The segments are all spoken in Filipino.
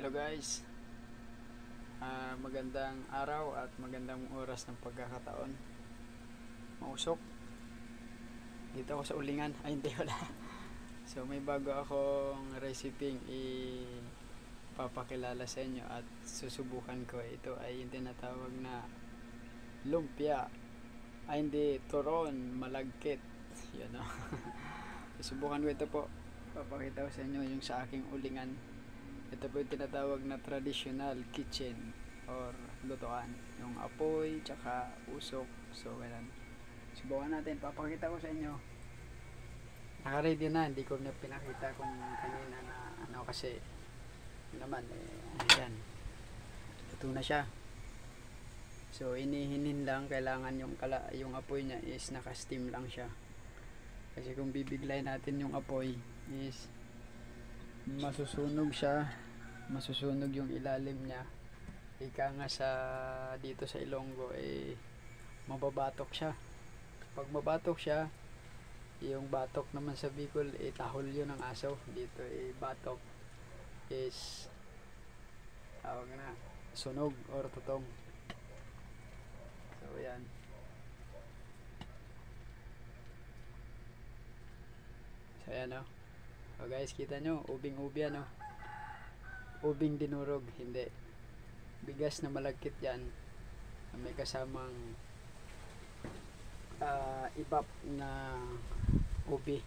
Hello guys, magandang araw at magandang oras ng pagkakataon. Mausok dito ako sa ulingan. Ay hindi, wala. So may bago akong recipe ipapakilala sa inyo at susubukan ko. Ito ay yung tinatawag na lumpia. Ay hindi, turon, malagkit. Yan o. Susubukan ko ito po. Papakita ko sa inyo yung sa aking ulingan. Ito po yung tinatawag na traditional kitchen or lutuan, yung apoy tsaka usok. So ganun, subukan natin. Papakita ko sa inyo. Naka-ready na, hindi ko na pinakita kung kanina na ano, kasi naman ayan, luto na siya. So inihinin lang, kailangan yung apoy niya is naka-steam lang siya, kasi kung bibiglayin natin yung apoy is masusunog siya, masusunog yung ilalim niya. Ika nga sa dito sa Ilonggo mababatok siya. Pag mabatok siya, yung batok naman sa Bicol tahol yun ng aso. Dito batok is tawag na sunog or tutong. So yan. So yan o. So guys, kita nyo, ubing-ubi ano, ubing dinurog, hindi, bigas na malagkit yan, may kasamang ibap na ubi.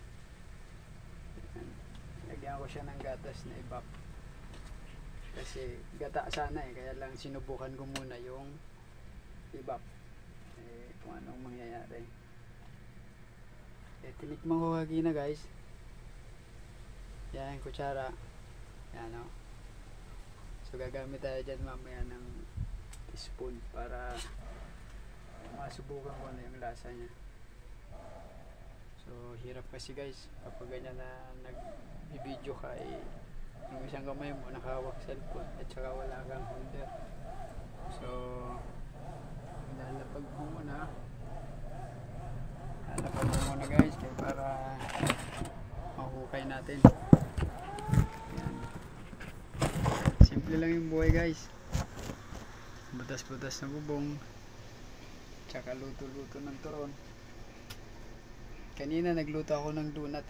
Lagyan ko siya ng gatas na ibap, kasi gata sana kaya lang sinubukan ko muna yung ibap, kung anong mangyayari. Tinikman ko kagina guys. Yan, kutsara. Yan o. So gagamit tayo dyan mamaya ng spoon para masubukan ko na yung lasa nya. So hirap kasi guys kapag ganyan na nag-video ka, yung isang kamay mo nakahawak cellphone at saka wala kang holder. So lalapag mo muna guys, para mahukay natin. Simple lang yung buhay guys. Butas-butas na bubong, tsaka luto-luto ng turon. Kanina nagluto ako ng donut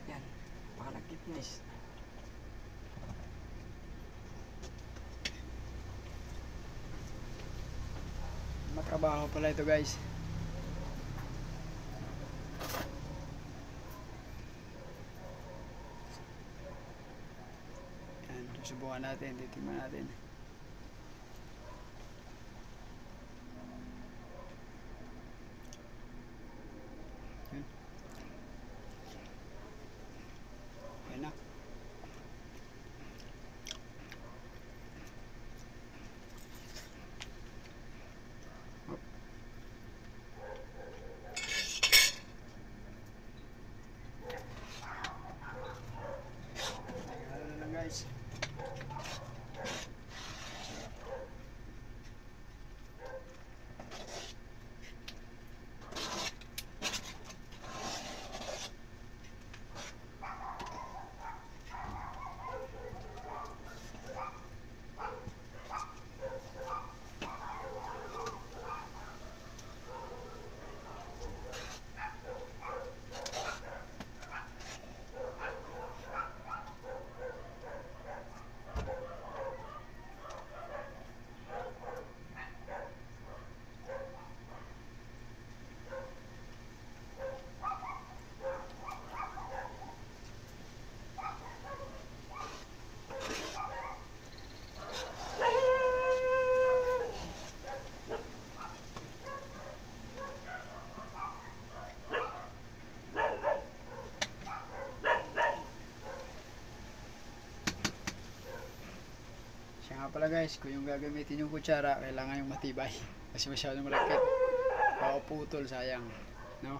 Yan, pakalagkit guys. Matrabaho pala ito guys. Yan, susubukan natin, titingnan natin. Yan na. Guys, siya nga pala guys, kung yung gagamitin yung kutsara, kailangan yung matibay kasi masyadong malakit, baka putol, sayang, no?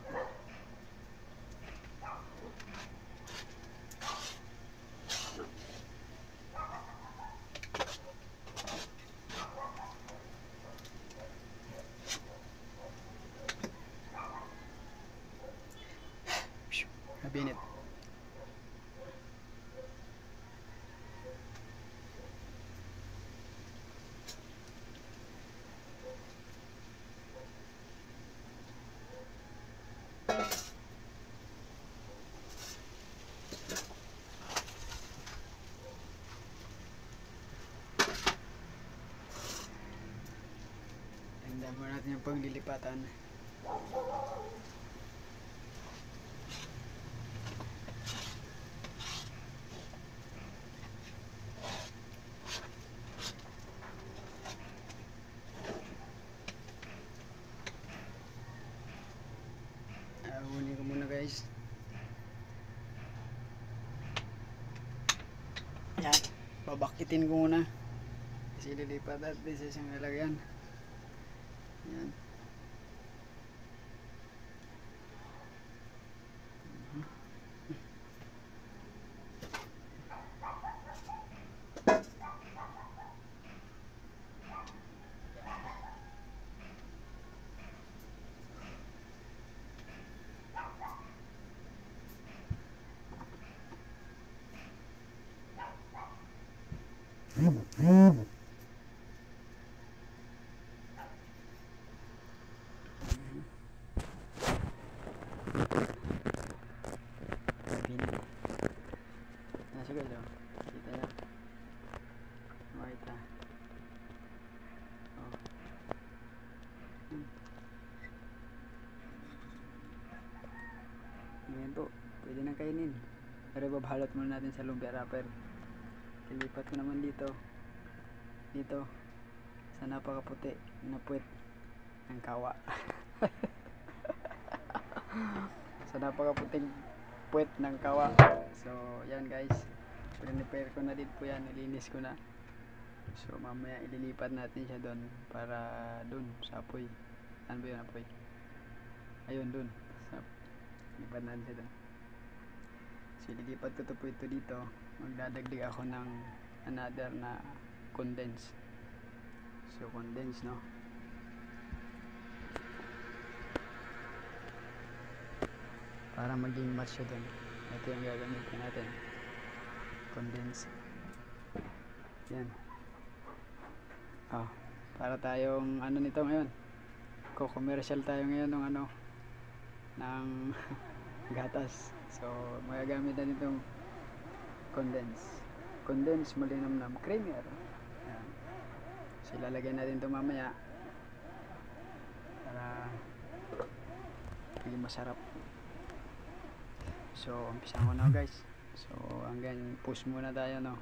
natin yung paglilipatan. Huli ko muna guys. Yan, babakitin ko muna kasi lilipat at this is yung lalagyan. Yan. Nasa guys, oh. Kita nyo? Makita. Oh. Ngayon po, pwede nang kainin. Pero babalot muna natin sa lumpia wrapper. Ilipat ko naman dito sa napakaputi na puwet ng kawa. Sa napakaputing puwet ng kawa. So yan guys, prepare ko na din po yan, ilinis ko na. So mamaya ililipat natin siya doon para doon sa apoy. Ano ba yun, apoy? Ayun doon, lipat natin siya doon. So ililipat ko to po ito dito. Magdadagdag ako ng another na condense. So condense, no, para maging match siya doon. Ito yung gagamitin natin, condense. Yan. Para tayong ano nito ngayon, co-commercial tayo ngayon ng ano, ng gatas. So magagamit na nitong condense malinamnam creamer. Yan. So ilalagay natin ito mamaya para maging masarap. So umpisa ko na guys. So hanggang push muna tayo, no.